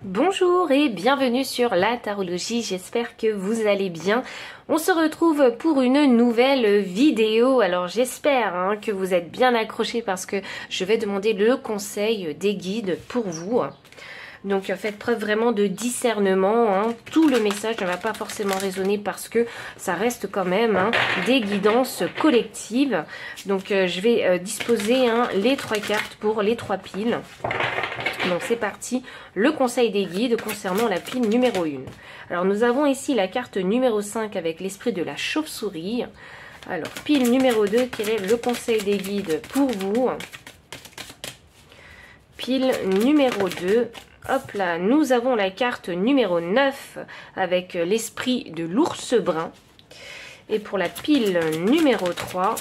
Bonjour et bienvenue sur la tarologie, j'espère que vous allez bien. On se retrouve pour une nouvelle vidéo, alors j'espère que vous êtes bien accrochés parce que je vais demander le conseil des guides pour vous. Donc faites preuve vraiment de discernement, tout le message ne va pas forcément résonner parce que ça reste quand même des guidances collectives. Donc je vais disposer les 3 cartes pour les 3 piles. Donc c'est parti, le conseil des guides concernant la pile numéro 1. Alors nous avons ici la carte numéro 5 avec l'esprit de la chauve-souris. Alors pile numéro 2, quel est le conseil des guides pour vous? Pile numéro 2, hop là, nous avons la carte numéro 9 avec l'esprit de l'ours brun. Et pour la pile numéro 3,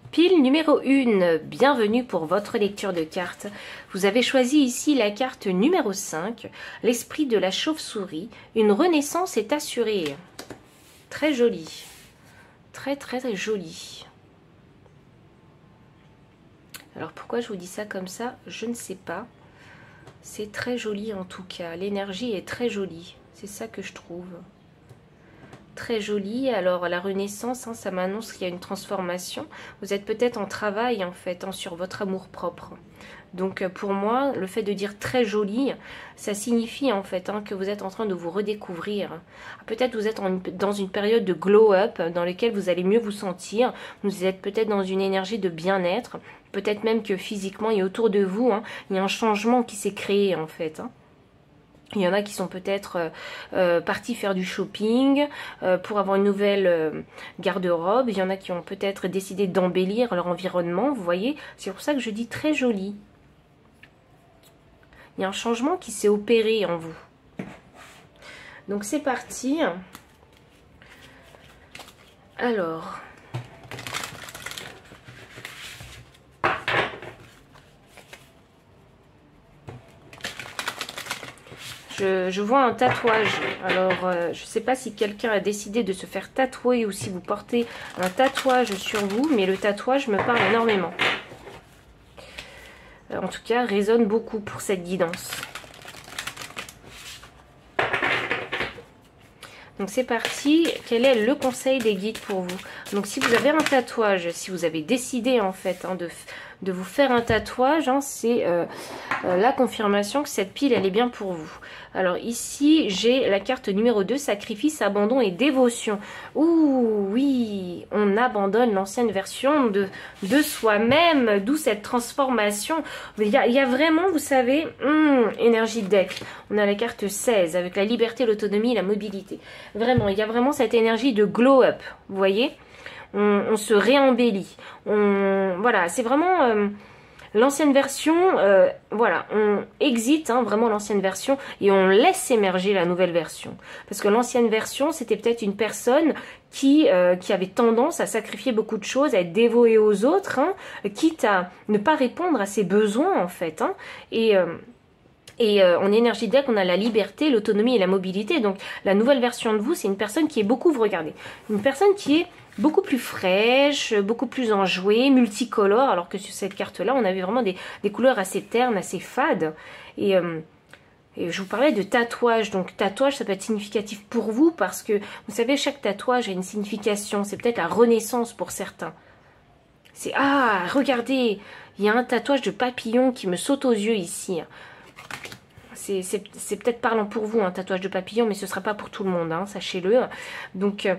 pile numéro 1, bienvenue pour votre lecture de cartes. Vous avez choisi ici la carte numéro 5, l'esprit de la chauve-souris. Une renaissance est assurée. Très joli. Très joli. Alors pourquoi je vous dis ça comme ça, je ne sais pas. C'est très joli en tout cas. L'énergie est très jolie. C'est ça que je trouve. Très jolie. Alors la renaissance, ça m'annonce qu'il y a une transformation. Vous êtes peut-être en travail en fait sur votre amour propre. Donc pour moi, le fait de dire très jolie, ça signifie en fait que vous êtes en train de vous redécouvrir. Peut-être vous êtes dans une période de glow-up dans laquelle vous allez mieux vous sentir. Vous êtes peut-être dans une énergie de bien-être. Peut-être même que physiquement et autour de vous, il y a un changement qui s'est créé en fait. Il y en a qui sont peut-être partis faire du shopping pour avoir une nouvelle garde-robe. Il y en a qui ont peut-être décidé d'embellir leur environnement, vous voyez. C'est pour ça que je dis très joli. Il y a un changement qui s'est opéré en vous. Donc c'est parti. Alors... Je vois un tatouage. Alors, je ne sais pas si quelqu'un a décidé de se faire tatouer ou si vous portez un tatouage sur vous, mais le tatouage me parle énormément. En tout cas, résonne beaucoup pour cette guidance. Donc c'est parti, quel est le conseil des guides pour vous? Donc si vous avez un tatouage, si vous avez décidé en fait de vous faire un tatouage, c'est la confirmation que cette pile elle est bien pour vous. Alors ici j'ai la carte numéro 2, sacrifice, abandon et dévotion. Ouh oui, on abandonne l'ancienne version de soi-même, d'où cette transformation. Il y a vraiment, vous savez, énergie de deck. On a la carte 16 avec la liberté, l'autonomie et la mobilité. Vraiment, il y a vraiment cette énergie de glow-up, vous voyez, on se réembellit. Voilà, c'est vraiment l'ancienne version, voilà, on exit vraiment l'ancienne version et on laisse émerger la nouvelle version. Parce que l'ancienne version, c'était peut-être une personne qui avait tendance à sacrifier beaucoup de choses, à être dévouée aux autres, quitte à ne pas répondre à ses besoins en fait. Et en énergie deck, on a la liberté, l'autonomie et la mobilité. Donc la nouvelle version de vous, c'est une personne qui est beaucoup, vous regardez, une personne qui est beaucoup plus fraîche, beaucoup plus enjouée, multicolore, alors que sur cette carte-là, on avait vraiment des couleurs assez ternes, assez fades. Et je vous parlais de tatouage. Donc tatouage, ça peut être significatif pour vous parce que, vous savez, chaque tatouage a une signification. C'est peut-être la renaissance pour certains. C'est, ah, regardez, il y a un tatouage de papillon qui me saute aux yeux ici. C'est peut-être parlant pour vous, un tatouage de papillon, mais ce ne sera pas pour tout le monde, sachez-le. Donc,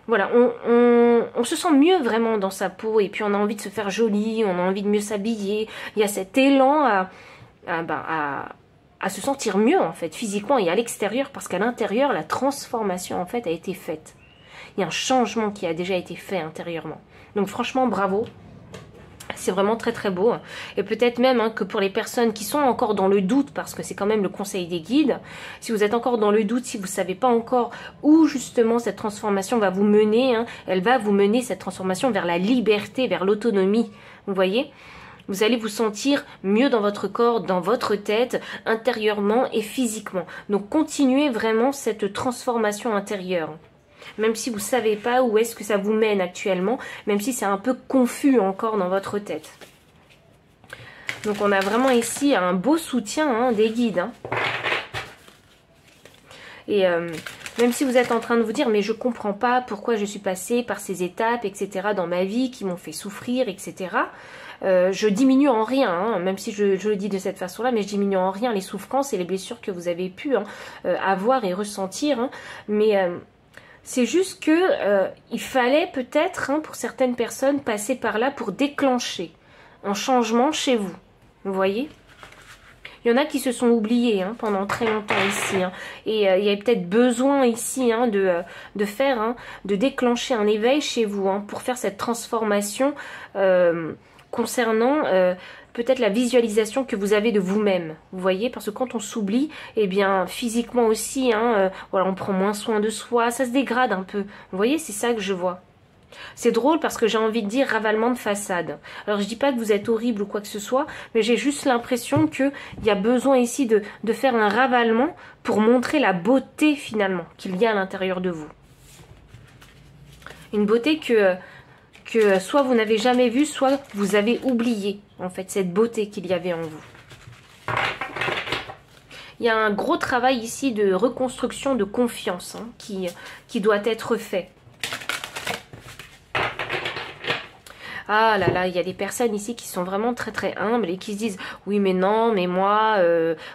voilà, on se sent mieux vraiment dans sa peau, et puis on a envie de se faire joli, on a envie de mieux s'habiller. Il y a cet élan à se sentir mieux, en fait, physiquement et à l'extérieur, parce qu'à l'intérieur, la transformation, en fait, a été faite. Il y a un changement qui a déjà été fait intérieurement. Donc, franchement, bravo. c'est vraiment très très beau. Et peut-être même hein, que pour les personnes qui sont encore dans le doute, parce que c'est quand même le conseil des guides, si vous êtes encore dans le doute, si vous ne savez pas encore où justement cette transformation va vous mener, hein, elle va vous mener cette transformation vers la liberté, vers l'autonomie. Vous voyez ? Vous allez vous sentir mieux dans votre corps, dans votre tête, intérieurement et physiquement. Donc continuez vraiment cette transformation intérieure. Même si vous ne savez pas où est-ce que ça vous mène actuellement, même si c'est un peu confus encore dans votre tête. Donc on a vraiment ici un beau soutien hein, des guides. Hein. Et même si vous êtes en train de vous dire, mais je ne comprends pas pourquoi je suis passée par ces étapes, etc. dans ma vie qui m'ont fait souffrir, etc. Je diminue en rien, hein, même si je le dis de cette façon-là, mais je diminue en rien les souffrances et les blessures que vous avez pu hein, avoir et ressentir. Hein, mais c'est juste que il fallait peut-être, hein, pour certaines personnes, passer par là pour déclencher un changement chez vous. Vous voyez ? Il y en a qui se sont oubliés hein, pendant très longtemps ici. Hein, et il y a peut-être besoin ici hein, de faire, hein, de déclencher un éveil chez vous hein, pour faire cette transformation concernant peut-être la visualisation que vous avez de vous-même. Vous voyez, parce que quand on s'oublie, eh bien physiquement aussi, hein, voilà, on prend moins soin de soi, ça se dégrade un peu. Vous voyez, c'est ça que je vois. C'est drôle parce que j'ai envie de dire ravalement de façade. Alors je dis pas que vous êtes horrible ou quoi que ce soit, mais j'ai juste l'impression qu'il y a besoin ici de faire un ravalement pour montrer la beauté finalement qu'il y a à l'intérieur de vous. Une beauté que soit vous n'avez jamais vue, soit vous avez oublié en fait cette beauté qu'il y avait en vous. Il y a un gros travail ici de reconstruction de confiance hein, qui doit être fait. Ah là là, il y a des personnes ici qui sont vraiment très très humbles et qui se disent « Oui mais non, mais moi,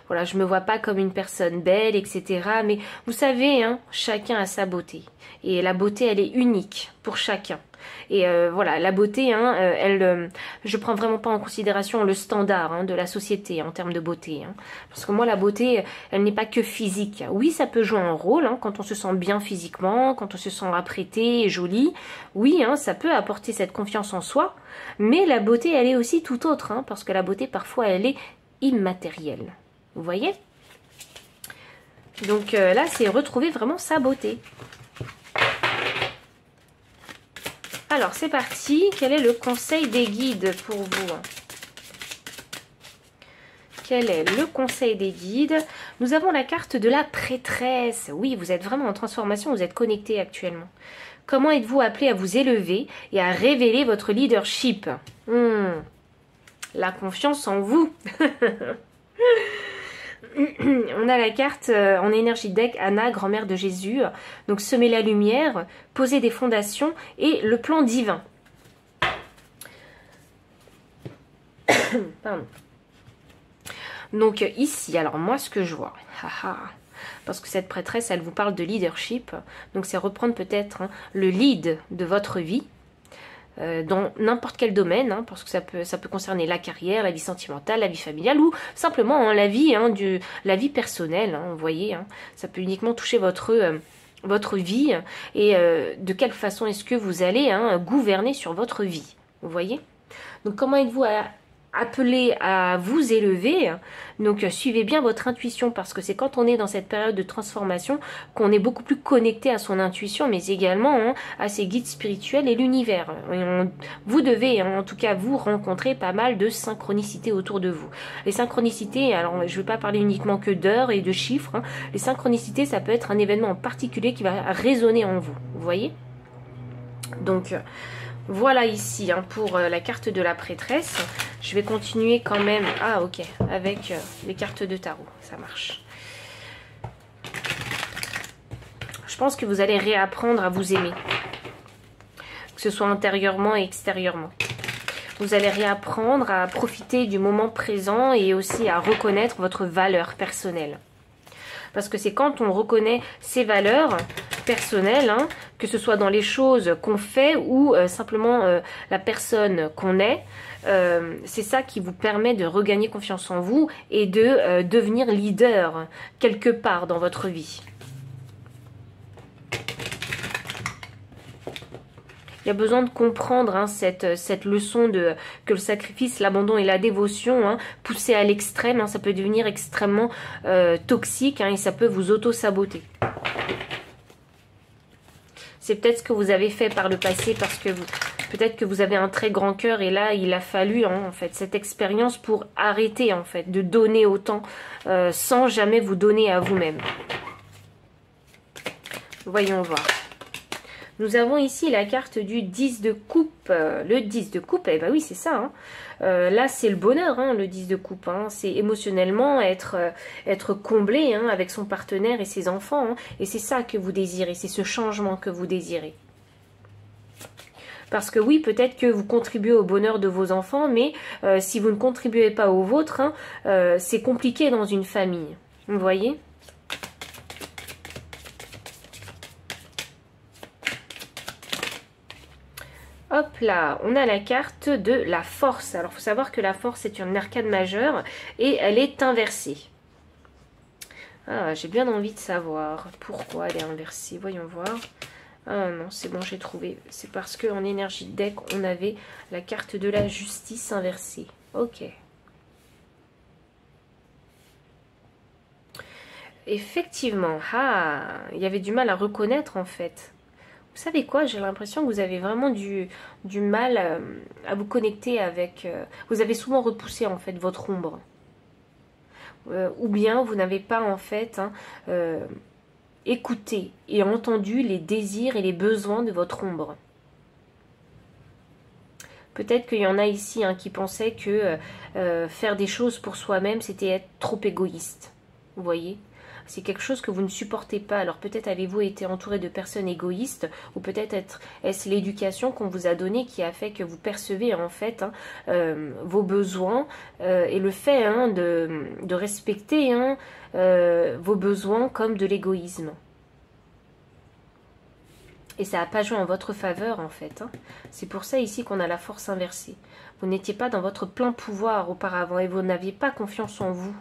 voilà, je me vois pas comme une personne belle, etc. » Mais vous savez, hein, chacun a sa beauté. Et la beauté, elle est unique pour chacun. Et voilà, la beauté, hein, je prends vraiment pas en considération le standard hein, de la société en termes de beauté. Hein. Parce que moi, la beauté, elle n'est pas que physique. Oui, ça peut jouer un rôle hein, quand on se sent bien physiquement, quand on se sent apprêté et joli. Oui, hein, ça peut apporter cette confiance en soi. Mais la beauté, elle est aussi tout autre. Hein, parce que la beauté, parfois, elle est immatérielle. Vous voyez ? Donc là, c'est retrouver vraiment sa beauté. Alors, c'est parti. Quel est le conseil des guides pour vous? Quel est le conseil des guides? Nous avons la carte de la prêtresse. Oui, vous êtes vraiment en transformation, vous êtes connecté actuellement. Comment êtes-vous appelé à vous élever et à révéler votre leadership? La confiance en vous. On a la carte en énergie deck Anna, grand-mère de Jésus. Donc semer la lumière, poser des fondations et le plan divin. Pardon. Donc ici, alors moi ce que je vois, parce que cette prêtresse elle vous parle de leadership, donc c'est reprendre peut-être hein, le lead de votre vie. Dans n'importe quel domaine, hein, parce que ça peut concerner la carrière, la vie sentimentale, la vie familiale ou simplement hein, la vie personnelle, hein, vous voyez, hein, ça peut uniquement toucher votre vie et de quelle façon est-ce que vous allez hein, gouverner sur votre vie, vous voyez. Donc comment êtes-vous appelé à vous élever? Donc suivez bien votre intuition parce que c'est quand on est dans cette période de transformation qu'on est beaucoup plus connecté à son intuition mais également hein, à ses guides spirituels et l'univers. Vous devez hein, en tout cas vous rencontrer pas mal de synchronicités autour de vous. Les synchronicités, alors je ne vais pas parler uniquement que d'heures et de chiffres, hein. Les synchronicités ça peut être un événement en particulier qui va résonner en vous, vous voyez. Donc voilà ici hein, pour la carte de la prêtresse. Je vais continuer quand même, avec les cartes de tarot, ça marche. Je pense que vous allez réapprendre à vous aimer, que ce soit intérieurement et extérieurement. Vous allez réapprendre à profiter du moment présent et aussi à reconnaître votre valeur personnelle. Parce que c'est quand on reconnaît ses valeurs personnelles, hein, que ce soit dans les choses qu'on fait ou simplement la personne qu'on est, c'est ça qui vous permet de regagner confiance en vous et de devenir leader quelque part dans votre vie. Il y a besoin de comprendre hein, cette leçon de que le sacrifice, l'abandon et la dévotion, hein, poussé à l'extrême, hein, ça peut devenir extrêmement toxique hein, et ça peut vous auto-saboter. C'est peut-être ce que vous avez fait par le passé parce que peut-être que vous avez un très grand cœur et là, il a fallu hein, en fait cette expérience pour arrêter en fait de donner autant sans jamais vous donner à vous-même. Voyons voir. Nous avons ici la carte du 10 de coupe. Le 10 de coupe, eh ben oui, c'est ça. Hein. Là, c'est le bonheur, hein, le 10 de coupe. Hein. C'est émotionnellement être comblé hein, avec son partenaire et ses enfants. Hein. Et c'est ça que vous désirez, c'est ce changement que vous désirez. Parce que oui, peut-être que vous contribuez au bonheur de vos enfants, mais si vous ne contribuez pas au vôtre, hein, c'est compliqué dans une famille. Vous voyez ? Hop là, on a la carte de la force. Alors, il faut savoir que la force est une arcane majeure et elle est inversée. Ah, j'ai bien envie de savoir pourquoi elle est inversée. Voyons voir. Ah non, c'est bon, j'ai trouvé. C'est parce qu'en énergie de deck, on avait la carte de la justice inversée. Ok. Effectivement, ah, il y avait du mal à reconnaître en fait. Vous savez quoi, j'ai l'impression que vous avez vraiment du mal à vous connecter avec... vous avez souvent repoussé en fait votre ombre. Ou bien vous n'avez pas en fait hein, écouté et entendu les désirs et les besoins de votre ombre. Peut-être qu'il y en a ici hein, qui pensaient que faire des choses pour soi-même, c'était être trop égoïste. Vous voyez ? C'est quelque chose que vous ne supportez pas. Alors peut-être avez-vous été entouré de personnes égoïstes ou peut-être est-ce l'éducation qu'on vous a donnée qui a fait que vous percevez en fait hein, vos besoins et le fait hein, de respecter hein, vos besoins comme de l'égoïsme. Et ça n'a pas joué en votre faveur en fait. Hein. C'est pour ça ici qu'on a la force inversée. Vous n'étiez pas dans votre plein pouvoir auparavant et vous n'aviez pas confiance en vous.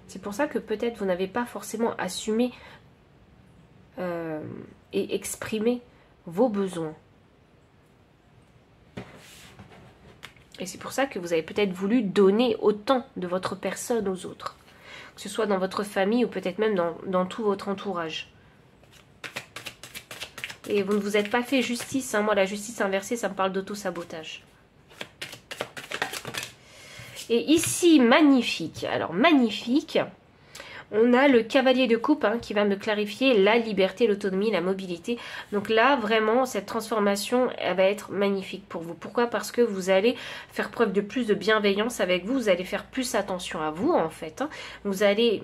C'est pour ça que peut-être vous n'avez pas forcément assumé et exprimé vos besoins. Et c'est pour ça que vous avez peut-être voulu donner autant de votre personne aux autres. Que ce soit dans votre famille ou peut-être même dans tout votre entourage. Et vous ne vous êtes pas fait justice. Hein. Moi, la justice inversée, ça me parle d'auto-sabotage. Et ici, magnifique. Alors, magnifique. On a le cavalier de coupe hein, qui va me clarifier la liberté, l'autonomie, la mobilité. Donc là, vraiment, cette transformation, elle va être magnifique pour vous. Pourquoi? Parce que vous allez faire preuve de plus de bienveillance avec vous. Vous allez faire plus attention à vous, en fait. Hein. Vous allez...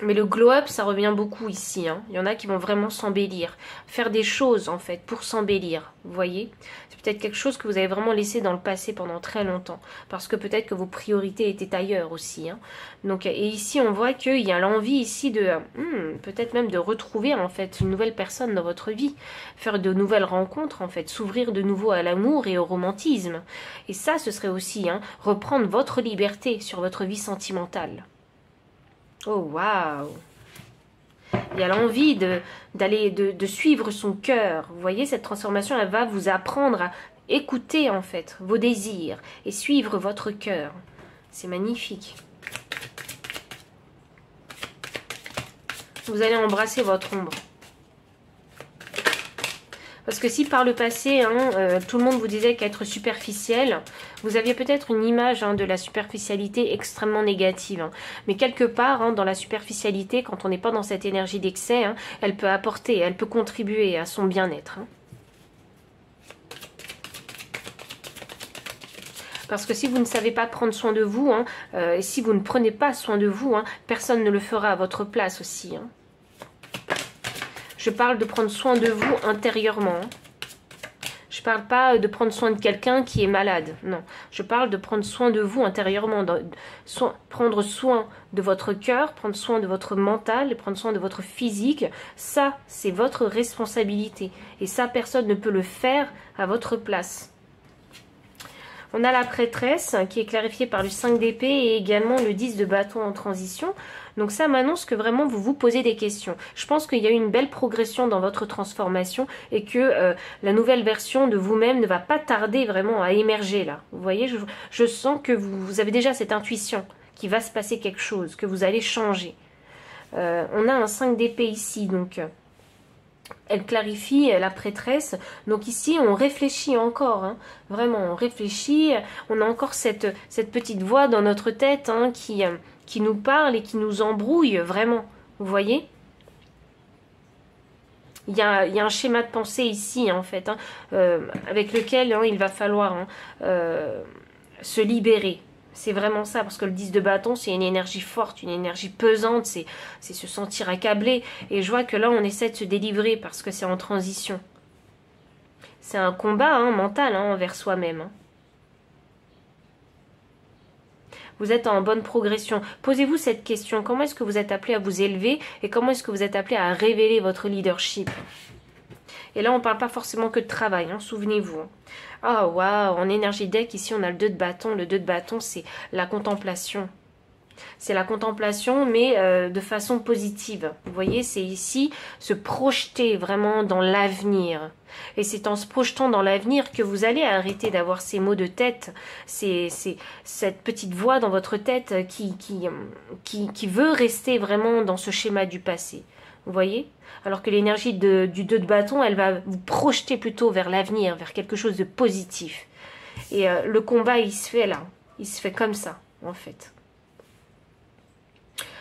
Mais le glow-up, ça revient beaucoup ici. Hein. Il y en a qui vont vraiment s'embellir. Faire des choses, en fait, pour s'embellir. Vous voyez? C'est peut-être quelque chose que vous avez vraiment laissé dans le passé pendant très longtemps. Parce que peut-être que vos priorités étaient ailleurs aussi. Hein. Donc, et ici, on voit qu'il y a l'envie ici de... peut-être même de retrouver, en fait, une nouvelle personne dans votre vie. Faire de nouvelles rencontres, en fait. S'ouvrir de nouveau à l'amour et au romantisme. Et ça, ce serait aussi hein, reprendre votre liberté sur votre vie sentimentale. Oh, waouh! Il y a l'envie de suivre son cœur. Vous voyez, cette transformation, elle va vous apprendre à écouter, en fait, vos désirs et suivre votre cœur. C'est magnifique. Vous allez embrasser votre ombre. Parce que si par le passé, hein, tout le monde vous disait qu'être superficiel, vous aviez peut-être une image hein, de la superficialité extrêmement négative. Hein. Mais quelque part, hein, dans la superficialité, quand on n'est pas dans cette énergie d'excès, hein, elle peut apporter, elle peut contribuer à son bien-être. Hein. Parce que si vous ne savez pas prendre soin de vous, hein, et si vous ne prenez pas soin de vous, hein, personne ne le fera à votre place aussi. Hein. Je parle de prendre soin de vous intérieurement. Je ne parle pas de prendre soin de quelqu'un qui est malade. Non, je parle de prendre soin de vous intérieurement. Prendre soin de votre cœur, prendre soin de votre mental, prendre soin de votre physique. Ça, c'est votre responsabilité. Et ça, personne ne peut le faire à votre place. On a la prêtresse qui est clarifiée par le 5 d'épée et également le 10 de bâton en transition. Donc ça m'annonce que vraiment vous vous posez des questions. Je pense qu'il y a eu une belle progression dans votre transformation et que la nouvelle version de vous-même ne va pas tarder vraiment à émerger là. Vous voyez, je sens que vous avez déjà cette intuition qu'il va se passer quelque chose, que vous allez changer. On a un 5 d'épée ici, donc elle clarifie la prêtresse. Donc ici, on réfléchit encore, hein. Vraiment, on réfléchit. On a encore cette petite voix dans notre tête hein, qui nous parle et qui nous embrouille, vraiment. Vous voyez ? il y a un schéma de pensée ici, en fait, hein, avec lequel hein, il va falloir se libérer. C'est vraiment ça, parce que le 10 de bâton, c'est une énergie forte, une énergie pesante, c'est se sentir accablé. Et je vois que là, on essaie de se délivrer parce que c'est en transition. C'est un combat hein, mental hein, envers soi-même. Hein. Vous êtes en bonne progression. Posez-vous cette question. Comment est-ce que vous êtes appelé à vous élever et comment est-ce que vous êtes appelé à révéler votre leadership? Et là, on ne parle pas forcément que de travail, hein, souvenez-vous. Ah, oh, waouh, en énergie deck, ici, on a le 2 de bâton. Le 2 de bâton, c'est la contemplation. C'est la contemplation, mais de façon positive. Vous voyez, c'est ici se projeter vraiment dans l'avenir. Et c'est en se projetant dans l'avenir que vous allez arrêter d'avoir ces maux de tête, c'est cette petite voix dans votre tête qui veut rester vraiment dans ce schéma du passé. Vous voyez? Alors que l'énergie du 2 de bâton, elle va vous projeter plutôt vers l'avenir, vers quelque chose de positif. Et le combat, il se fait là. Il se fait comme ça, en fait.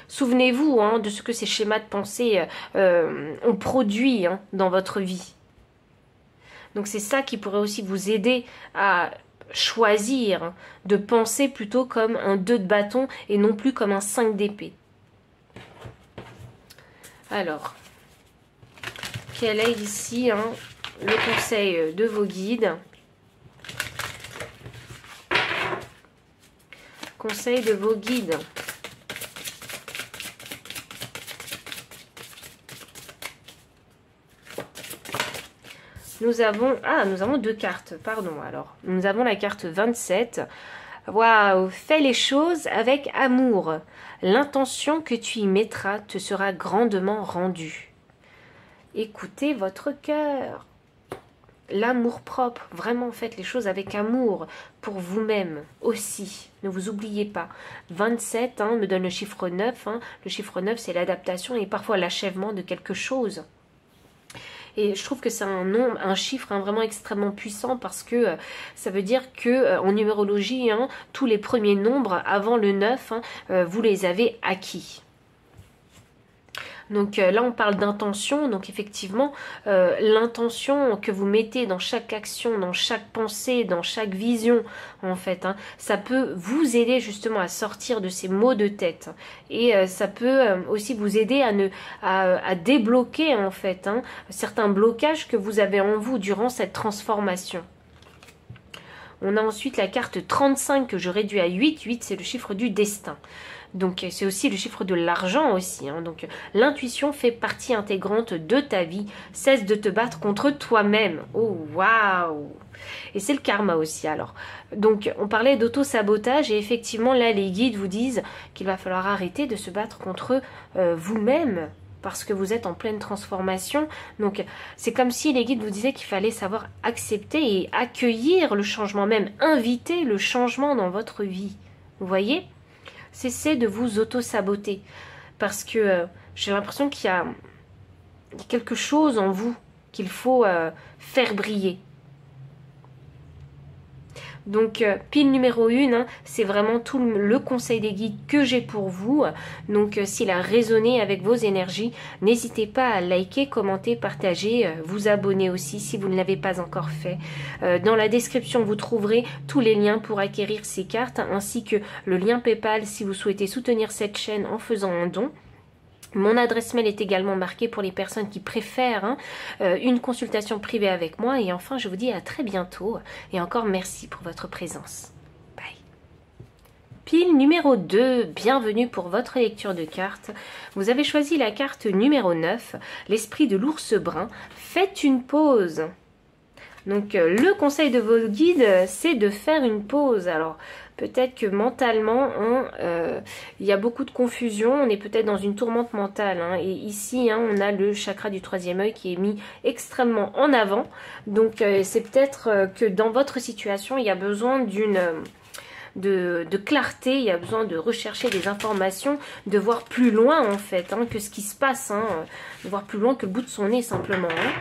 Souvenez-vous hein, de ce que ces schémas de pensée ont produit hein, dans votre vie. Donc c'est ça qui pourrait aussi vous aider à choisir hein, de penser plutôt comme un 2 de bâton et non plus comme un 5 d'épée. Alors, quel est ici hein, le conseil de vos guides? Conseil de vos guides. Nous avons 2 cartes, pardon. Alors, nous avons la carte 27. Waouh, fais les choses avec amour. L'intention que tu y mettras te sera grandement rendue. Écoutez votre cœur. L'amour propre, vraiment faites les choses avec amour pour vous-même aussi. Ne vous oubliez pas. 27 hein, me donne le chiffre 9. Hein. Le chiffre 9, c'est l'adaptation et parfois l'achèvement de quelque chose. Et je trouve que c'est un chiffre hein, vraiment extrêmement puissant parce que ça veut dire que en numérologie, hein, tous les premiers nombres avant le 9, hein, vous les avez acquis. Donc là, on parle d'intention. Donc effectivement, l'intention que vous mettez dans chaque action, dans chaque pensée, dans chaque vision, en fait, hein, ça peut vous aider justement à sortir de ces maux de tête. Et ça peut aussi vous aider à débloquer, en fait, hein, certains blocages que vous avez en vous durant cette transformation. On a ensuite la carte 35 que je réduis à 8. 8, c'est le chiffre du destin. Donc c'est aussi le chiffre de l'argent aussi. Hein. Donc l'intuition fait partie intégrante de ta vie. Cesse de te battre contre toi-même. Oh waouh! Et c'est le karma aussi alors. Donc on parlait d'auto-sabotage et effectivement là les guides vous disent qu'il va falloir arrêter de se battre contre vous-même. Parce que vous êtes en pleine transformation. Donc c'est comme si les guides vous disaient qu'il fallait savoir accepter et accueillir le changement, même inviter le changement dans votre vie. Vous voyez? Cessez de vous auto-saboter. Parce que j'ai l'impression qu'il y a quelque chose en vous qu'il faut faire briller. Donc, pile numéro 1, hein, c'est vraiment tout le conseil des guides que j'ai pour vous. Donc, s'il a résonné avec vos énergies, n'hésitez pas à liker, commenter, partager, vous abonner aussi si vous ne l'avez pas encore fait. Dans la description, vous trouverez tous les liens pour acquérir ces cartes, ainsi que le lien PayPal si vous souhaitez soutenir cette chaîne en faisant un don. Mon adresse mail est également marquée pour les personnes qui préfèrent hein, une consultation privée avec moi. Et enfin, je vous dis à très bientôt. Et encore merci pour votre présence. Bye. Pile numéro 2, bienvenue pour votre lecture de cartes. Vous avez choisi la carte numéro 9, l'esprit de l'ours brun. Faites une pause. Donc le conseil de vos guides, c'est de faire une pause. Alors peut-être que mentalement, il y a beaucoup de confusion, on est peut-être dans une tourmente mentale. Hein, et ici, hein, on a le chakra du troisième œil qui est mis extrêmement en avant. Donc c'est peut-être que dans votre situation, il y a besoin de clarté, il y a besoin de rechercher des informations, de voir plus loin en fait hein, que ce qui se passe, hein, de voir plus loin que le bout de son nez simplement. Hein.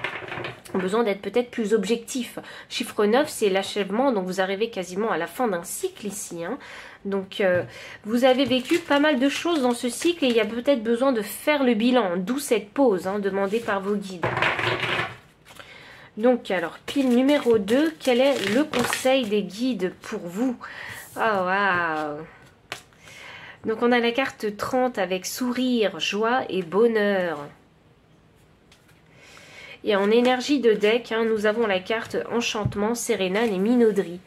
Besoin d'être peut-être plus objectif. Chiffre 9, c'est l'achèvement, donc vous arrivez quasiment à la fin d'un cycle ici. Hein. Donc vous avez vécu pas mal de choses dans ce cycle et il y a peut-être besoin de faire le bilan, d'où cette pause hein, demandée par vos guides. Donc alors, pile numéro 2, quel est le conseil des guides pour vous? Oh waouh! Donc on a la carte 30 avec sourire, joie et bonheur. Et en énergie de deck, hein, nous avons la carte enchantement, sérénade et minauderie.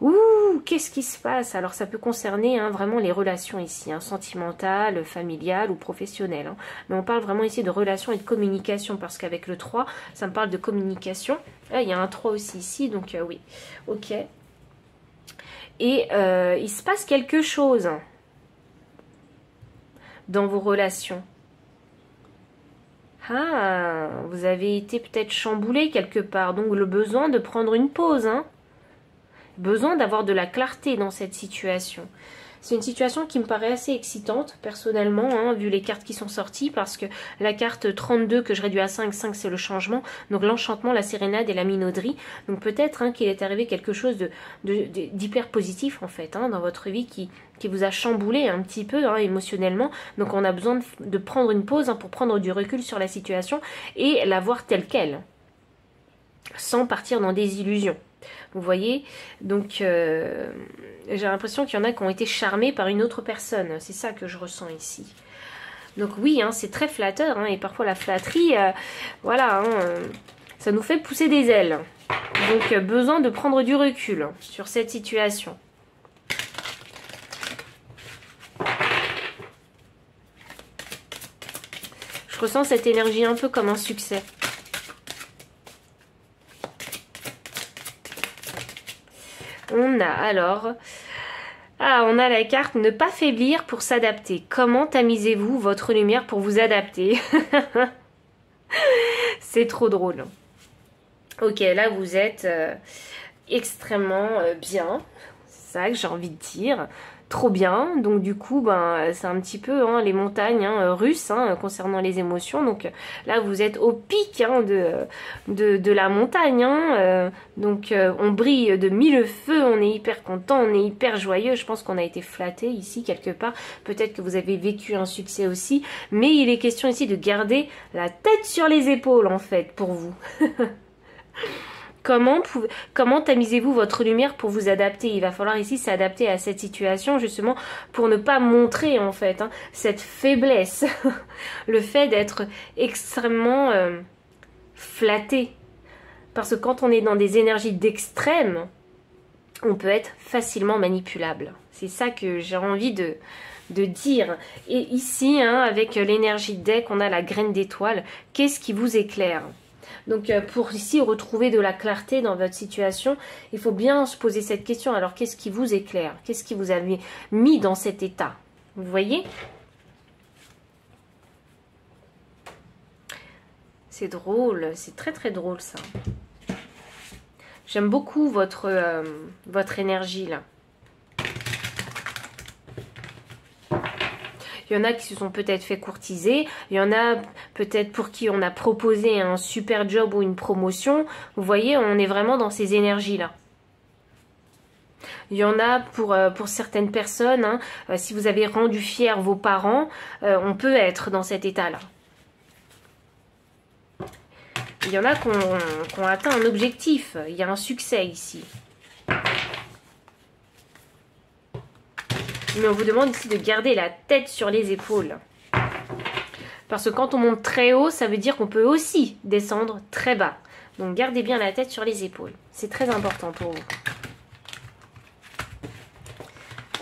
Ouh, qu'est-ce qui se passe? Alors ça peut concerner hein, vraiment les relations ici, hein, sentimentales, familiales ou professionnelles. Hein. Mais on parle vraiment ici de relations et de communication, parce qu'avec le 3, ça me parle de communication. Ah, il y a un 3 aussi ici, donc oui, ok. Et il se passe quelque chose dans vos relations. Ah, vous avez été peut-être chamboulé quelque part, donc le besoin de prendre une pause. Hein. Besoin d'avoir de la clarté dans cette situation. C'est une situation qui me paraît assez excitante, personnellement, hein, vu les cartes qui sont sorties, parce que la carte 32 que je réduis à 5, 5 c'est le changement, donc l'enchantement, la sérénade et la minauderie. Donc peut-être hein, qu'il est arrivé quelque chose d'hyper positif, en fait, hein, dans votre vie qui vous a chamboulé un petit peu hein, émotionnellement. Donc on a besoin de prendre une pause hein, pour prendre du recul sur la situation et la voir telle qu'elle, sans partir dans des illusions. Vous voyez, donc j'ai l'impression qu'il y en a qui ont été charmés par une autre personne. C'est ça que je ressens ici. Donc oui, hein, c'est très flatteur. Hein, et parfois la flatterie, voilà, hein, ça nous fait pousser des ailes. Donc besoin de prendre du recul sur cette situation. Je ressens cette énergie un peu comme un succès. On a alors... Ah, on a la carte ne pas faiblir pour s'adapter. Comment tamisez-vous votre lumière pour vous adapter? C'est trop drôle. Ok, là vous êtes extrêmement bien. C'est ça que j'ai envie de dire. Trop bien. Donc du coup, ben, c'est un petit peu hein, les montagnes hein, russes hein, concernant les émotions. Donc là, vous êtes au pic hein, de la montagne. Hein, donc on brille de mille feux, on est hyper content, on est hyper joyeux. Je pense qu'on a été flatté ici quelque part. Peut-être que vous avez vécu un succès aussi. Mais il est question ici de garder la tête sur les épaules en fait pour vous. Comment tamisez-vous votre lumière pour vous adapter? Il va falloir ici s'adapter à cette situation justement pour ne pas montrer en fait hein, cette faiblesse. Le fait d'être extrêmement flatté. Parce que quand on est dans des énergies d'extrême, on peut être facilement manipulable. C'est ça que j'ai envie de dire. Et ici, hein, avec l'énergie de deck, on a la graine d'étoile. Qu'est-ce qui vous éclaire? Donc pour ici retrouver de la clarté dans votre situation, il faut bien se poser cette question. Alors qu'est-ce qui vous éclaire? Qu'est-ce qui vous a mis dans cet état? Vous voyez? C'est drôle, c'est très très drôle ça. J'aime beaucoup votre énergie là. Il y en a qui se sont peut-être fait courtiser. Il y en a peut-être pour qui on a proposé un super job ou une promotion. Vous voyez, on est vraiment dans ces énergies-là. Il y en a pour certaines personnes, hein, si vous avez rendu fiers vos parents, on peut être dans cet état-là. Il y en a qui ont atteint un objectif. Il y a un succès ici. Mais on vous demande ici de garder la tête sur les épaules. Parce que quand on monte très haut, ça veut dire qu'on peut aussi descendre très bas. Donc gardez bien la tête sur les épaules. C'est très important pour vous.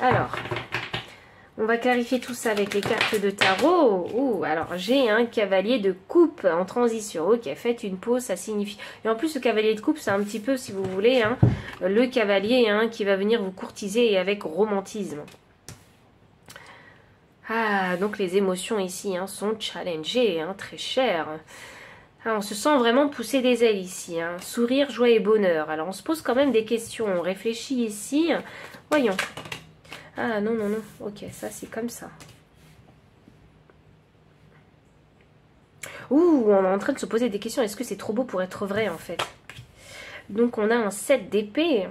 Alors, On va clarifier tout ça avec les cartes de tarot. Ouh, alors j'ai un cavalier de coupe en transition. Ok, faites une pause, ça signifie... Et en plus, le cavalier de coupe, c'est un petit peu, si vous voulez, hein, le cavalier qui va venir vous courtiser et avec romantisme. Ah, donc les émotions ici sont challengées, très chères. Ah, on se sent vraiment pousser des ailes ici. Sourire, joie et bonheur. Alors on se pose quand même des questions. On réfléchit ici. Voyons. Ah non, non, non. Ok, ça c'est comme ça. Ouh, on est en train de se poser des questions. Est-ce que c'est trop beau pour être vrai en fait? Donc on a un 7 d'épée.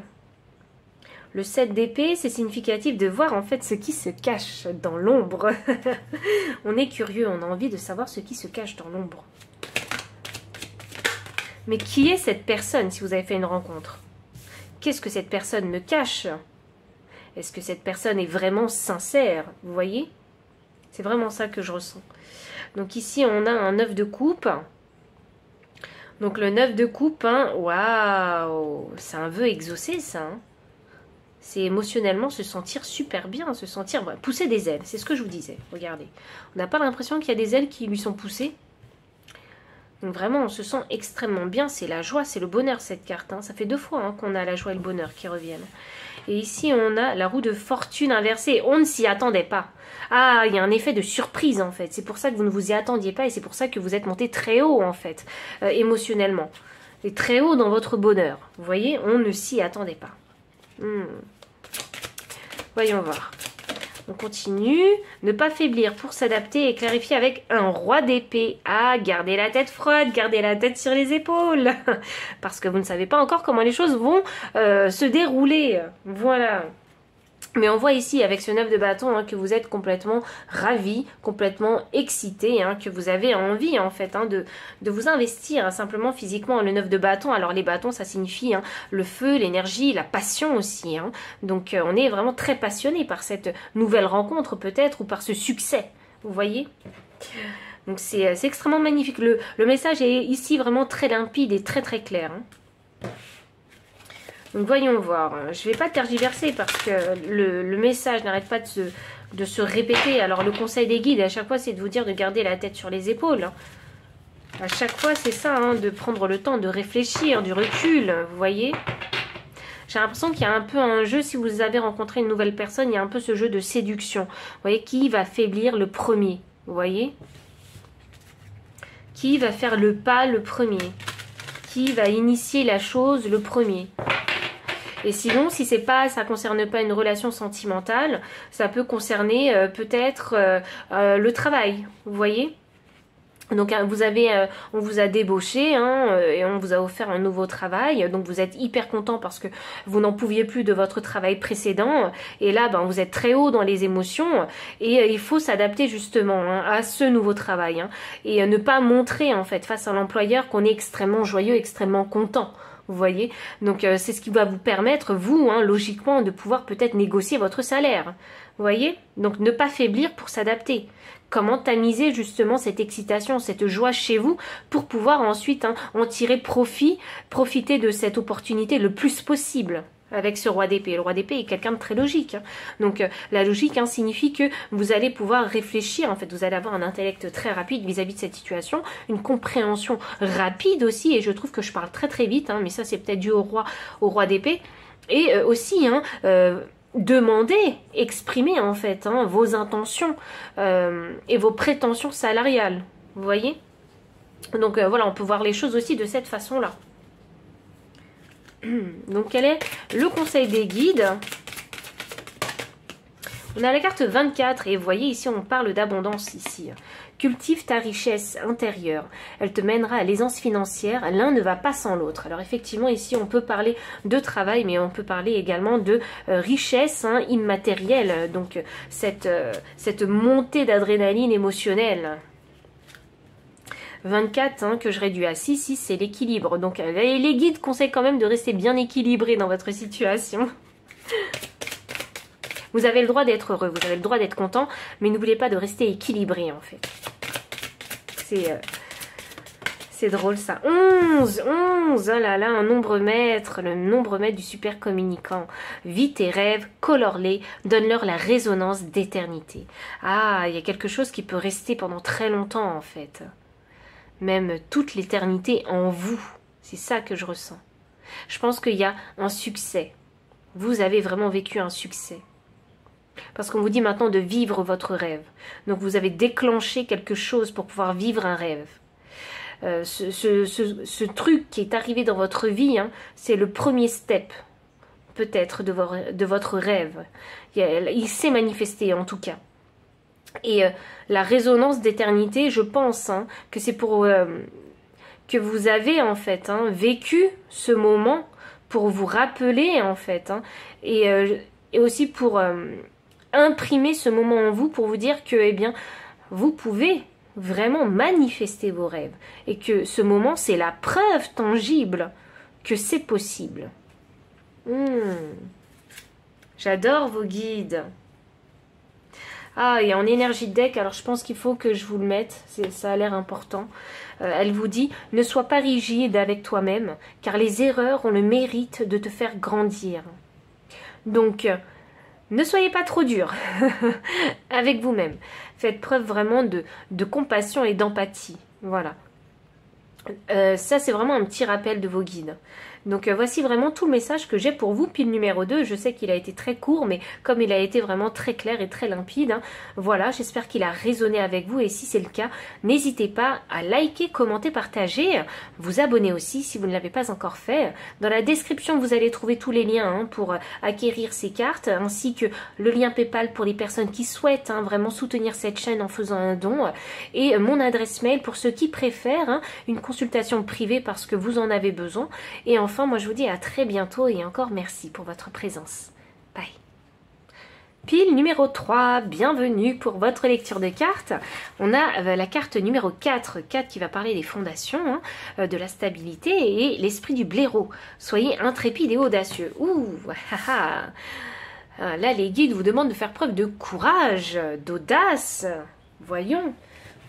Le 7 d'épée, c'est significatif de voir en fait ce qui se cache dans l'ombre. On est curieux, on a envie de savoir ce qui se cache dans l'ombre. Mais qui est cette personne si vous avez fait une rencontre? Qu'est-ce que cette personne me cache? Est-ce que cette personne est vraiment sincère? Vous voyez? C'est vraiment ça que je ressens. Donc ici, on a un 9 de coupe. Donc le 9 de coupe, waouh! C'est un vœu exaucé, ça. C'est émotionnellement se sentir super bien, se sentir... pousser des ailes, c'est ce que je vous disais. Regardez. On n'a pas l'impression qu'il y a des ailes qui lui sont poussées. Donc vraiment, on se sent extrêmement bien. C'est la joie, c'est le bonheur, cette carte. Ça fait 2 fois qu'on a la joie et le bonheur qui reviennent. Et ici, on a la roue de fortune inversée. On ne s'y attendait pas. Ah, il y a un effet de surprise, en fait. C'est pour ça que vous ne vous y attendiez pas et c'est pour ça que vous êtes monté très haut, en fait, émotionnellement. Et très haut dans votre bonheur. Vous voyez, on ne s'y attendait pas. Voyons voir. On continue. Ne pas faiblir pour s'adapter et clarifier avec un roi d'épée. Ah, gardez la tête froide, gardez la tête sur les épaules. Parce que vous ne savez pas encore comment les choses vont se dérouler. Voilà. Mais on voit ici avec ce 9 de bâton que vous êtes complètement ravi, complètement excité, que vous avez envie en fait de vous investir simplement physiquement. Le 9 de bâton, alors les bâtons ça signifie le feu, l'énergie, la passion aussi. Donc on est vraiment très passionné par cette nouvelle rencontre peut-être ou par ce succès, vous voyez. Donc c'est extrêmement magnifique. Le message est ici vraiment très limpide et très très clair. Donc voyons voir, je ne vais pas tergiverser parce que le message n'arrête pas de se répéter. Alors le conseil des guides à chaque fois c'est de vous dire de garder la tête sur les épaules. À chaque fois c'est ça, de prendre le temps de réfléchir, du recul, vous voyez. J'ai l'impression qu'il y a un peu un jeu, si vous avez rencontré une nouvelle personne, il y a un peu ce jeu de séduction. Vous voyez, qui va faiblir le premier, vous voyez. Qui va faire le pas le premier? Qui va initier la chose le premier? Et sinon, si ça ne concerne pas une relation sentimentale, ça peut concerner peut-être le travail, vous voyez. Donc on vous a débauché et on vous a offert un nouveau travail. Donc vous êtes hyper content parce que vous n'en pouviez plus de votre travail précédent. Et là, vous êtes très haut dans les émotions. Et il faut s'adapter justement à ce nouveau travail. Et ne pas montrer en fait face à l'employeur qu'on est extrêmement joyeux, extrêmement content. Vous voyez, donc c'est ce qui va vous permettre, vous, logiquement, de pouvoir peut-être négocier votre salaire. Vous voyez, donc ne pas faiblir pour s'adapter. Comment tamiser justement cette excitation, cette joie chez vous pour pouvoir ensuite en tirer profit, profiter de cette opportunité le plus possible avec ce roi d'épée. Le roi d'épée est quelqu'un de très logique. Donc la logique signifie que vous allez pouvoir réfléchir, en fait vous allez avoir un intellect très rapide vis-à-vis de cette situation, une compréhension rapide aussi, et je trouve que je parle très très vite, mais ça c'est peut-être dû au roi d'épée, et aussi demander, exprimer en fait vos intentions et vos prétentions salariales, vous voyez. Donc voilà, on peut voir les choses aussi de cette façon-là. Donc quel est le conseil des guides? On a la carte 24 et vous voyez ici on parle d'abondance ici. Cultive ta richesse intérieure, elle te mènera à l'aisance financière, l'un ne va pas sans l'autre. Alors effectivement ici on peut parler de travail mais on peut parler également de richesse immatérielle, donc cette montée d'adrénaline émotionnelle. 24 que je réduis à 6, 6 c'est l'équilibre. Donc les guides conseillent quand même de rester bien équilibré dans votre situation. Vous avez le droit d'être heureux, vous avez le droit d'être content, mais n'oubliez pas de rester équilibré en fait. C'est drôle ça. 11, 11, oh là là, un nombre maître, le nombre maître du super communicant. Vis tes rêves, colore-les, donne-leur la résonance d'éternité. Ah, il y a quelque chose qui peut rester pendant très longtemps en fait. Même toute l'éternité en vous. C'est ça que je ressens. Je pense qu'il y a un succès. Vous avez vraiment vécu un succès. Parce qu'on vous dit maintenant de vivre votre rêve. Donc vous avez déclenché quelque chose pour pouvoir vivre un rêve. Ce truc qui est arrivé dans votre vie, hein, c'est le premier step, peut-être, de votre rêve. Il s'est manifesté, en tout cas. Et la résonance d'éternité, je pense hein, que c'est pour que vous avez, en fait, hein, vécu ce moment pour vous rappeler, en fait, hein, et aussi pour imprimer ce moment en vous, pour vous dire que, eh bien, vous pouvez vraiment manifester vos rêves et que ce moment c'est la preuve tangible que c'est possible. J'adore vos guides. Ah, et en énergie deck, alors je pense qu'il faut que je vous le mette, ça a l'air important. Elle vous dit, ne sois pas rigide avec toi-même, car les erreurs ont le mérite de te faire grandir. Donc, ne soyez pas trop dur avec vous-même. Faites preuve vraiment de compassion et d'empathie. Voilà. Ça, c'est vraiment un petit rappel de vos guides. Donc voici vraiment tout le message que j'ai pour vous, pile numéro 2. Je sais qu'il a été très court, mais comme il a été vraiment très clair et très limpide, hein, voilà, j'espère qu'il a résonné avec vous. Et si c'est le cas, n'hésitez pas à liker, commenter, partager, vous abonner aussi si vous ne l'avez pas encore fait. Dans la description, vous allez trouver tous les liens hein, pour acquérir ces cartes, ainsi que le lien PayPal pour les personnes qui souhaitent hein, vraiment soutenir cette chaîne en faisant un don, et mon adresse mail pour ceux qui préfèrent hein, une consultation privée parce que vous en avez besoin. Et enfin, moi je vous dis à très bientôt et encore merci pour votre présence. Bye. Pile numéro 3, bienvenue pour votre lecture de cartes. On a la carte numéro 4, 4 qui va parler des fondations, hein, de la stabilité et l'esprit du blaireau. Soyez intrépide et audacieux. Ouh, là les guides vous demandent de faire preuve de courage, d'audace. Voyons,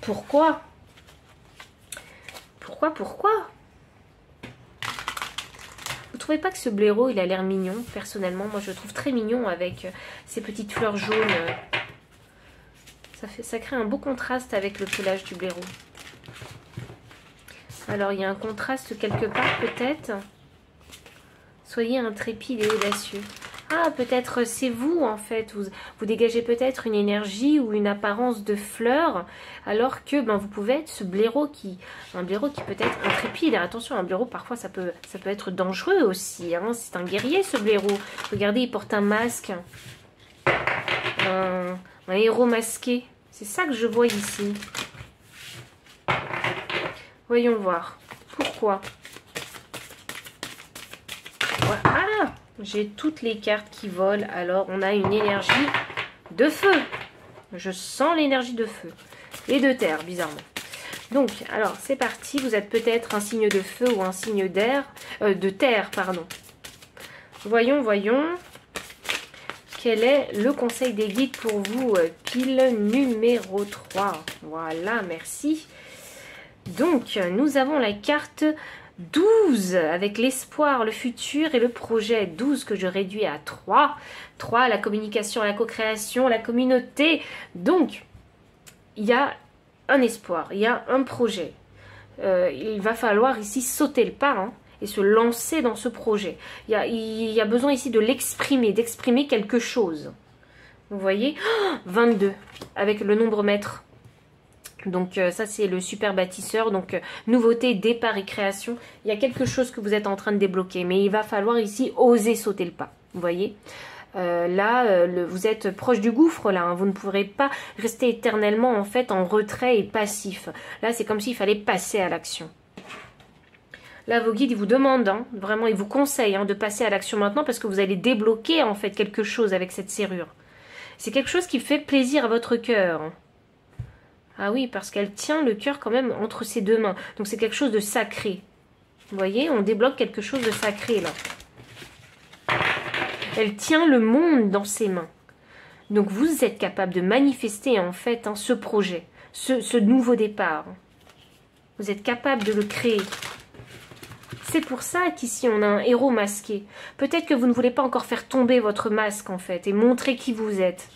pourquoi? Pourquoi? Vous trouvez pas que ce blaireau, il a l'air mignon? Personnellement, moi je le trouve très mignon avec ces petites fleurs jaunes. Ça crée un beau contraste avec le pelage du blaireau. Alors il y a un contraste quelque part peut-être. Soyez intrépide et audacieux. Ah, peut-être c'est vous en fait, vous dégagez peut-être une énergie ou une apparence de fleurs, alors que ben, vous pouvez être ce blaireau un blaireau qui peut être intrépide. Attention, un blaireau parfois ça peut être dangereux aussi, hein. C'est un guerrier ce blaireau. Regardez, il porte un masque, un héros masqué. C'est ça que je vois ici. Voyons voir. Pourquoi? Ah, j'ai toutes les cartes qui volent. Alors, on a une énergie de feu. Je sens l'énergie de feu. Et de terre, bizarrement. Donc, alors, c'est parti. Vous êtes peut-être un signe de feu ou un signe d'air. De terre, pardon. Voyons. Quel est le conseil des guides pour vous? Pile numéro 3. Voilà, merci. Donc, nous avons la carte 12 avec l'espoir, le futur et le projet. 12 que je réduis à 3. 3, la communication, la co-création, la communauté. Donc, il y a un espoir, il y a un projet. Il va falloir ici sauter le pas hein, et se lancer dans ce projet. Il y a besoin ici de l'exprimer, d'exprimer quelque chose. Vous voyez, 22 avec le nombre maître. Donc ça c'est le super bâtisseur, donc nouveauté, départ et création. Il y a quelque chose que vous êtes en train de débloquer, mais il va falloir ici oser sauter le pas, vous voyez. Vous êtes proche du gouffre là, hein. Vous ne pourrez pas rester éternellement en fait en retrait et passif. Là c'est comme s'il fallait passer à l'action. Là vos guides ils vous demandent, hein, vraiment ils vous conseillent hein, de passer à l'action maintenant parce que vous allez débloquer en fait quelque chose avec cette serrure. C'est quelque chose qui fait plaisir à votre cœur. Ah oui, parce qu'elle tient le cœur quand même entre ses deux mains. Donc c'est quelque chose de sacré. Vous voyez, on débloque quelque chose de sacré là. Elle tient le monde dans ses mains. Donc vous êtes capable de manifester en fait hein, ce projet, ce nouveau départ. Vous êtes capable de le créer. C'est pour ça qu'ici, on a un héros masqué. Peut-être que vous ne voulez pas encore faire tomber votre masque, en fait, et montrer qui vous êtes.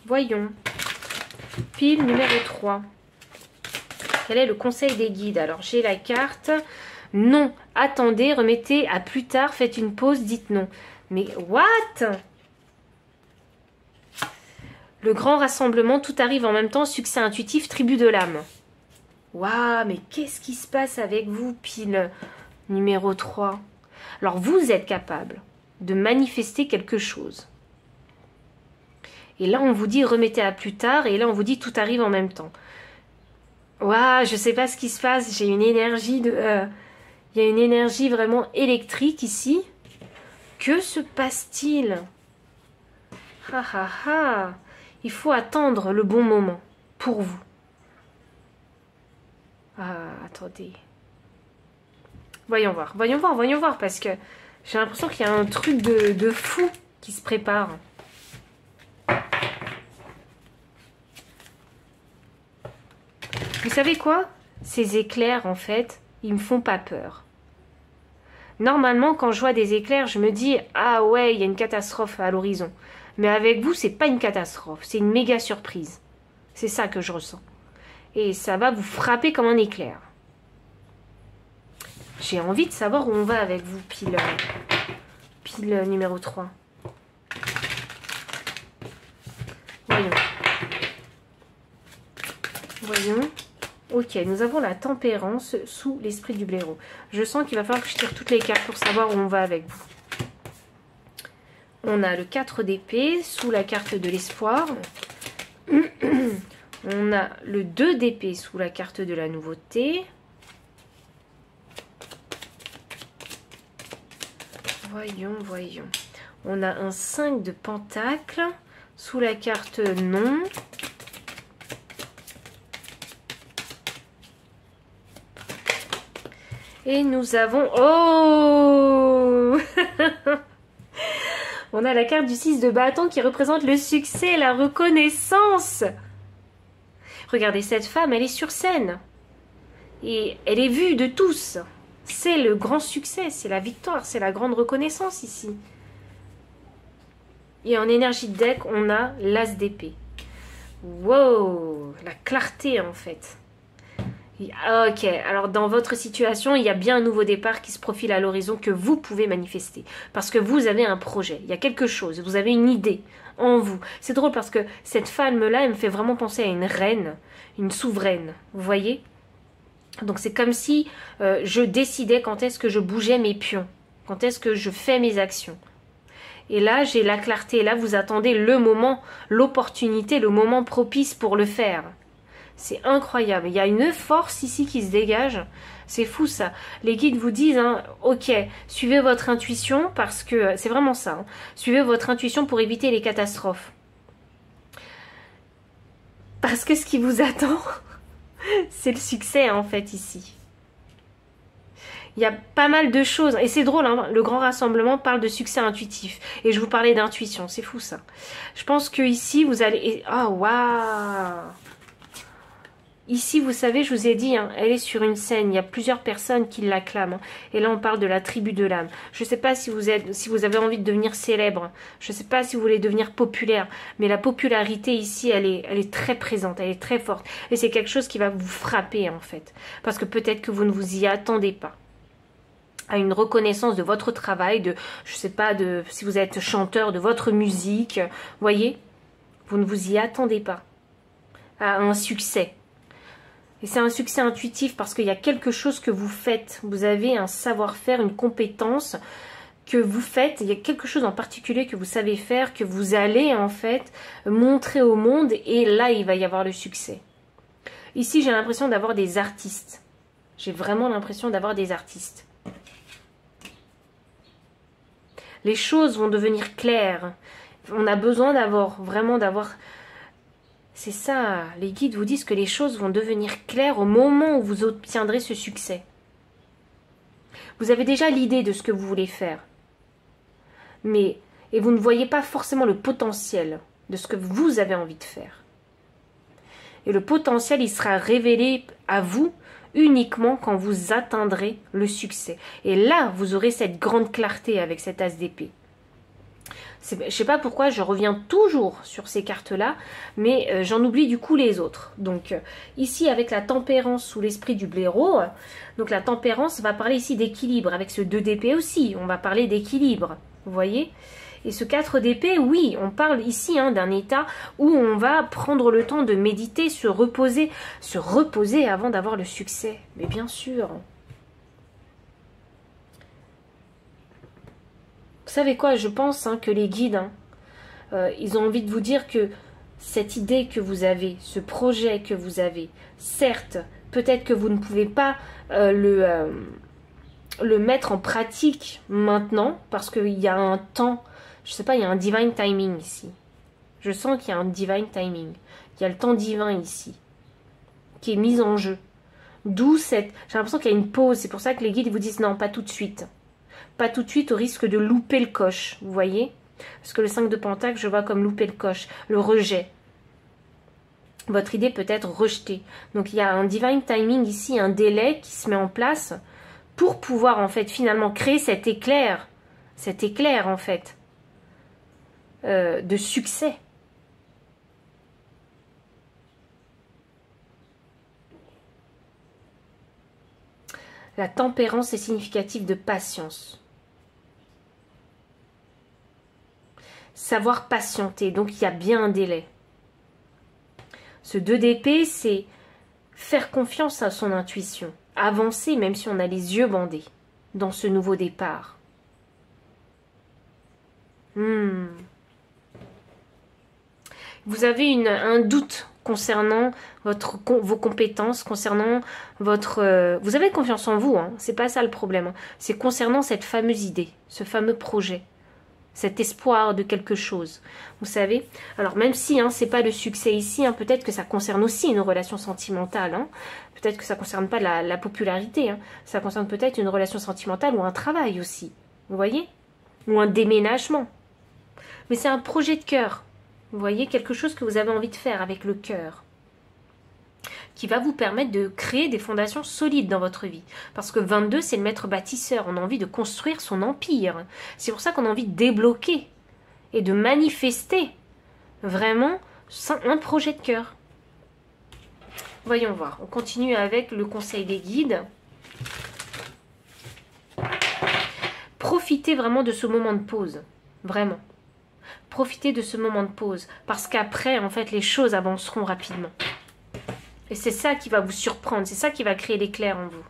Voyons. Pile numéro 3. Quel est le conseil des guides? Alors, j'ai la carte. Non, attendez, remettez à plus tard, faites une pause, dites non. Mais what? Le grand rassemblement, tout arrive en même temps, succès intuitif, tribu de l'âme. Waouh, mais qu'est-ce qui se passe avec vous, pile numéro 3? Alors, vous êtes capable de manifester quelque chose. Et là, on vous dit remettez à plus tard, et là, on vous dit tout arrive en même temps. Waouh, je sais pas ce qui se passe, j'ai une énergie de... il y a une énergie vraiment électrique ici. Que se passe-t-il? Ha ha ha. Il faut attendre le bon moment pour vous. Ah, attendez. Voyons voir, parce que j'ai l'impression qu'il y a un truc de fou qui se prépare. Vous savez quoi? Ces éclairs, en fait, ils me font pas peur. Normalement, quand je vois des éclairs, je me dis « Ah ouais, il y a une catastrophe à l'horizon. » Mais avec vous, c'est pas une catastrophe, c'est une méga surprise. C'est ça que je ressens. Et ça va vous frapper comme un éclair. J'ai envie de savoir où on va avec vous, pile numéro 3. Voyons. Ok, nous avons la tempérance sous l'esprit du blaireau. Je sens qu'il va falloir que je tire toutes les cartes pour savoir où on va avec vous. On a le 4 d'épée sous la carte de l'espoir. On a le 2 d'épée sous la carte de la nouveauté. Voyons. On a un 5 de pentacle sous la carte non. Et nous avons... Oh On a la carte du 6 de bâton qui représente le succès, la reconnaissance. Regardez, cette femme, elle est sur scène. Et elle est vue de tous. C'est le grand succès, c'est la victoire, c'est la grande reconnaissance ici. Et en énergie de deck, on a l'as d'épée. Wow, la clarté en fait. Ok, alors dans votre situation, il y a bien un nouveau départ qui se profile à l'horizon que vous pouvez manifester. Parce que vous avez un projet, il y a quelque chose, vous avez une idée en vous. C'est drôle parce que cette femme-là, elle me fait vraiment penser à une reine, une souveraine, vous voyez? Donc c'est comme si je décidais quand est-ce que je bougeais mes pions, quand est-ce que je fais mes actions. Et là, j'ai la clarté, là vous attendez le moment, l'opportunité, le moment propice pour le faire. C'est incroyable. Il y a une force ici qui se dégage. C'est fou ça. Les guides vous disent, hein, ok, suivez votre intuition parce que c'est vraiment ça. Hein, suivez votre intuition pour éviter les catastrophes. Parce que ce qui vous attend, c'est le succès en fait ici. Il y a pas mal de choses. Et c'est drôle, hein, le grand rassemblement parle de succès intuitif. Et je vous parlais d'intuition. C'est fou ça. Je pense que ici vous allez... Oh, waouh! Ici, vous savez, je vous ai dit, hein, elle est sur une scène, il y a plusieurs personnes qui l'acclament. Hein, et là, on parle de la tribu de l'âme. Je ne sais pas si vous avez envie de devenir célèbre. Je ne sais pas si vous voulez devenir populaire. Mais la popularité ici, elle est très présente, elle est très forte. Et c'est quelque chose qui va vous frapper, en fait. Parce que peut-être que vous ne vous y attendez pas. À une reconnaissance de votre travail, je ne sais pas, si vous êtes chanteur, de votre musique. Voyez, vous ne vous y attendez pas. À un succès. Et c'est un succès intuitif parce qu'il y a quelque chose que vous faites. Vous avez un savoir-faire, une compétence que vous faites. Il y a quelque chose en particulier que vous savez faire, que vous allez en fait montrer au monde. Et là, il va y avoir le succès. Ici, j'ai l'impression d'avoir des artistes. J'ai vraiment l'impression d'avoir des artistes. Les choses vont devenir claires. On a besoin d'avoir... C'est ça, les guides vous disent que les choses vont devenir claires au moment où vous obtiendrez ce succès. Vous avez déjà l'idée de ce que vous voulez faire. Et vous ne voyez pas forcément le potentiel. de ce que vous avez envie de faire. Et le potentiel, il sera révélé à vous uniquement quand vous atteindrez le succès. Et là, vous aurez cette grande clarté avec cet as d'épée. Je ne sais pas pourquoi je reviens toujours sur ces cartes-là, mais j'en oublie du coup les autres. Donc ici, avec la tempérance sous l'esprit du blaireau, donc la tempérance va parler ici d'équilibre. Avec ce 2 d'épée aussi, on va parler d'équilibre. Vous voyez ? Et ce 4 d'épée, oui, on parle ici d'un état où on va prendre le temps de méditer, se reposer avant d'avoir le succès. Mais bien sûr. Vous savez quoi, je pense que les guides, ils ont envie de vous dire que cette idée que vous avez, ce projet que vous avez, certes, peut-être que vous ne pouvez pas le mettre en pratique maintenant, parce qu'il y a un temps, je sais pas, il y a un divine timing ici. Je sens qu'il y a un divine timing. Il y a le temps divin ici, qui est mis en jeu. D'où cette... J'ai l'impression qu'il y a une pause, c'est pour ça que les guides vous disent non, pas tout de suite. Pas tout de suite au risque de louper le coche, vous voyez? Parce que le 5 de Pentacle, je vois comme louper le coche, le rejet. Votre idée peut être rejetée. Donc il y a un divine timing ici, un délai qui se met en place pour pouvoir en fait finalement créer cet éclair en fait de succès. La tempérance est significative de patience. Savoir patienter, donc il y a bien un délai. Ce 2 d'épée, c'est faire confiance à son intuition, avancer même si on a les yeux bandés dans ce nouveau départ. Vous avez un doute concernant vos compétences, concernant votre... vous avez confiance en vous, c'est pas ça le problème. C'est concernant cette fameuse idée, ce fameux projet. Cet espoir de quelque chose, vous savez. Alors même si c'est pas le succès ici, peut-être que ça concerne aussi une relation sentimentale. Peut-être que ça concerne pas la popularité. Ça concerne peut-être une relation sentimentale ou un travail aussi. Vous voyez? Ou un déménagement. Mais c'est un projet de cœur. Vous voyez? Quelque chose que vous avez envie de faire avec le cœur. Qui va vous permettre de créer des fondations solides dans votre vie. Parce que 22, c'est le maître bâtisseur. On a envie de construire son empire. C'est pour ça qu'on a envie de débloquer et de manifester vraiment un projet de cœur. Voyons voir. On continue avec le conseil des guides. Profitez vraiment de ce moment de pause. Vraiment. Profitez de ce moment de pause. Parce qu'après, en fait, les choses avanceront rapidement. Et c'est ça qui va vous surprendre, c'est ça qui va créer l'éclair en vous.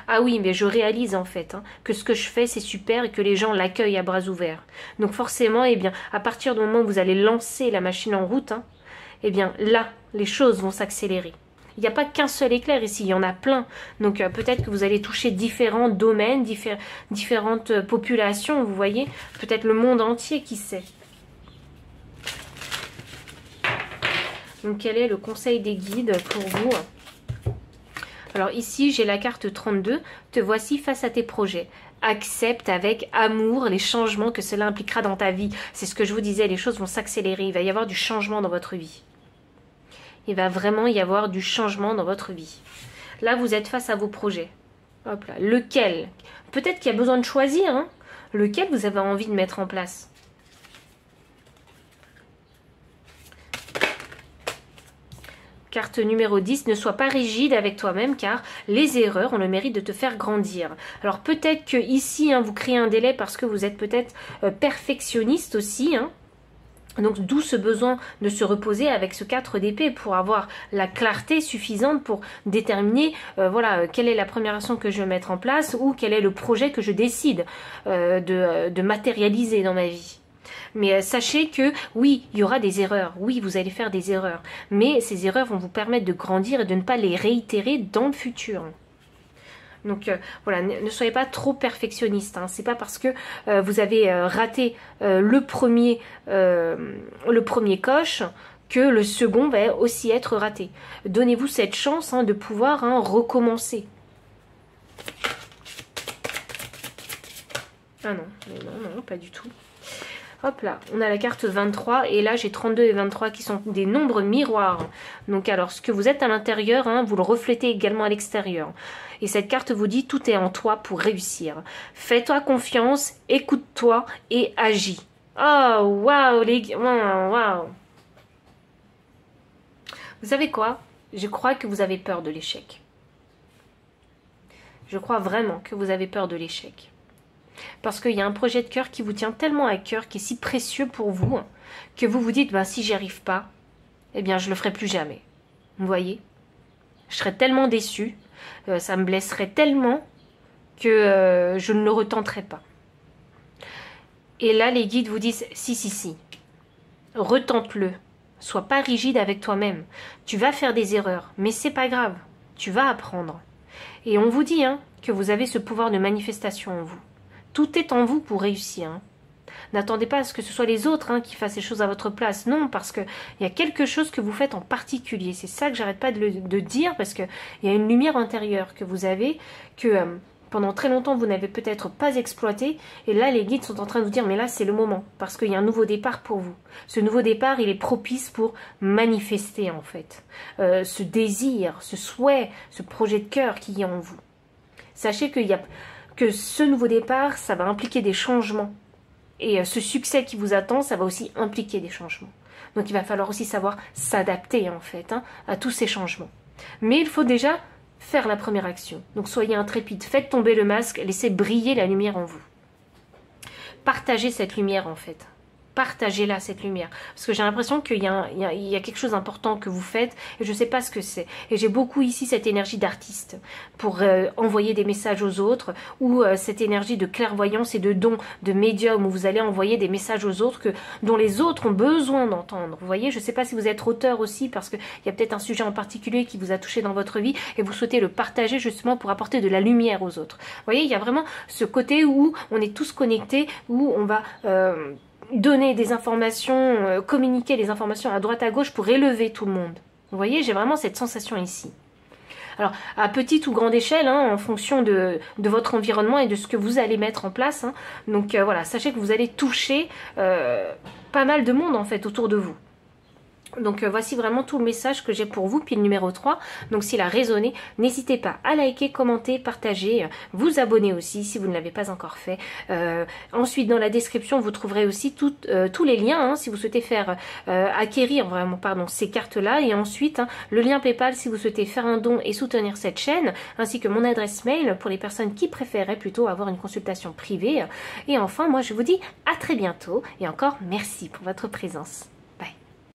Ah oui, mais je réalise en fait que ce que je fais c'est super et que les gens l'accueillent à bras ouverts. Donc forcément, à partir du moment où vous allez lancer la machine en route, là, les choses vont s'accélérer. Il n'y a pas qu'un seul éclair ici, il y en a plein. Donc peut-être que vous allez toucher différents domaines, différentes populations, vous voyez. Peut-être le monde entier, qui sait. Donc, quel est le conseil des guides pour vous? Alors, ici, j'ai la carte 32. Te voici face à tes projets. Accepte avec amour les changements que cela impliquera dans ta vie. C'est ce que je vous disais, les choses vont s'accélérer. Il va y avoir du changement dans votre vie. Il va vraiment y avoir du changement dans votre vie. Là, vous êtes face à vos projets. Hop là. Lequel? Peut-être qu'il y a besoin de choisir. Lequel vous avez envie de mettre en place? Carte numéro 10, ne sois pas rigide avec toi-même car les erreurs ont le mérite de te faire grandir. Alors peut-être que ici, vous créez un délai parce que vous êtes peut-être perfectionniste aussi. Donc d'où ce besoin de se reposer avec ce 4 d'épée pour avoir la clarté suffisante pour déterminer quelle est la première action que je vais mettre en place ou quel est le projet que je décide de matérialiser dans ma vie. Mais sachez que oui, il y aura des erreurs. Oui, vous allez faire des erreurs. Mais ces erreurs vont vous permettre de grandir et de ne pas les réitérer dans le futur. Donc ne soyez pas trop perfectionniste. C'est pas parce que vous avez raté le premier coche que le second va aussi être raté. Donnez-vous cette chance de pouvoir recommencer. Ah non, pas du tout. Hop là, on a la carte 23 et là j'ai 32 et 23 qui sont des nombres miroirs. Donc alors ce que vous êtes à l'intérieur, hein, vous le reflétez également à l'extérieur. Et cette carte vous dit tout est en toi pour réussir. Fais-toi confiance, écoute-toi et agis. Oh waouh les gars, waouh. Vous savez quoi? Je crois que vous avez peur de l'échec. Je crois vraiment que vous avez peur de l'échec. Parce qu'il y a un projet de cœur qui vous tient tellement à cœur, qui est si précieux pour vous, que vous vous dites, bah, si j'y arrive pas, eh bien je le ferai plus jamais. Vous voyez? Je serais tellement déçue, ça me blesserait tellement que je ne le retenterai pas. Et là, les guides vous disent, si, retente-le. Sois pas rigide avec toi-même. Tu vas faire des erreurs, mais c'est pas grave. Tu vas apprendre. Et on vous dit hein, que vous avez ce pouvoir de manifestation en vous. Tout est en vous pour réussir. Hein. N'attendez pas à ce que ce soit les autres hein, qui fassent les choses à votre place. Non, parce qu'il y a quelque chose que vous faites en particulier. C'est ça que j'arrête pas de dire, parce qu'il y a une lumière intérieure que vous avez, que pendant très longtemps vous n'avez peut-être pas exploité. Et là, les guides sont en train de vous dire, mais là, c'est le moment. Parce qu'il y a un nouveau départ pour vous. Ce nouveau départ, il est propice pour manifester, en fait. Ce désir, ce souhait, ce projet de cœur qui est en vous. Sachez que ce nouveau départ, ça va impliquer des changements. Et ce succès qui vous attend, ça va aussi impliquer des changements. Donc il va falloir aussi savoir s'adapter en fait hein, à tous ces changements. Mais il faut déjà faire la première action. Donc soyez intrépide, faites tomber le masque, laissez briller la lumière en vous. Partagez cette lumière en fait. Partagez-la, cette lumière. Parce que j'ai l'impression qu'il y a quelque chose d'important que vous faites et je ne sais pas ce que c'est. Et j'ai beaucoup ici cette énergie d'artiste pour envoyer des messages aux autres ou cette énergie de clairvoyance et de don, de médium où vous allez envoyer des messages aux autres dont les autres ont besoin d'entendre. Vous voyez, je ne sais pas si vous êtes auteur aussi parce qu'il y a peut-être un sujet en particulier qui vous a touché dans votre vie et vous souhaitez le partager justement pour apporter de la lumière aux autres. Vous voyez, il y a vraiment ce côté où on est tous connectés, où on va... donner des informations, communiquer des informations à droite à gauche pour élever tout le monde. Vous voyez, j'ai vraiment cette sensation ici. Alors, à petite ou grande échelle, hein, en fonction de votre environnement et de ce que vous allez mettre en place. Hein. Donc voilà, sachez que vous allez toucher pas mal de monde en fait autour de vous. Donc voici vraiment tout le message que j'ai pour vous, puis le numéro 3. Donc s'il a résonné, n'hésitez pas à liker, commenter, partager, vous abonner aussi si vous ne l'avez pas encore fait. Ensuite dans la description vous trouverez aussi tous les liens hein, si vous souhaitez faire acquérir vraiment ces cartes là. Et ensuite hein, le lien PayPal si vous souhaitez faire un don et soutenir cette chaîne, ainsi que mon adresse mail pour les personnes qui préféraient plutôt avoir une consultation privée. Et enfin moi je vous dis à très bientôt et encore merci pour votre présence.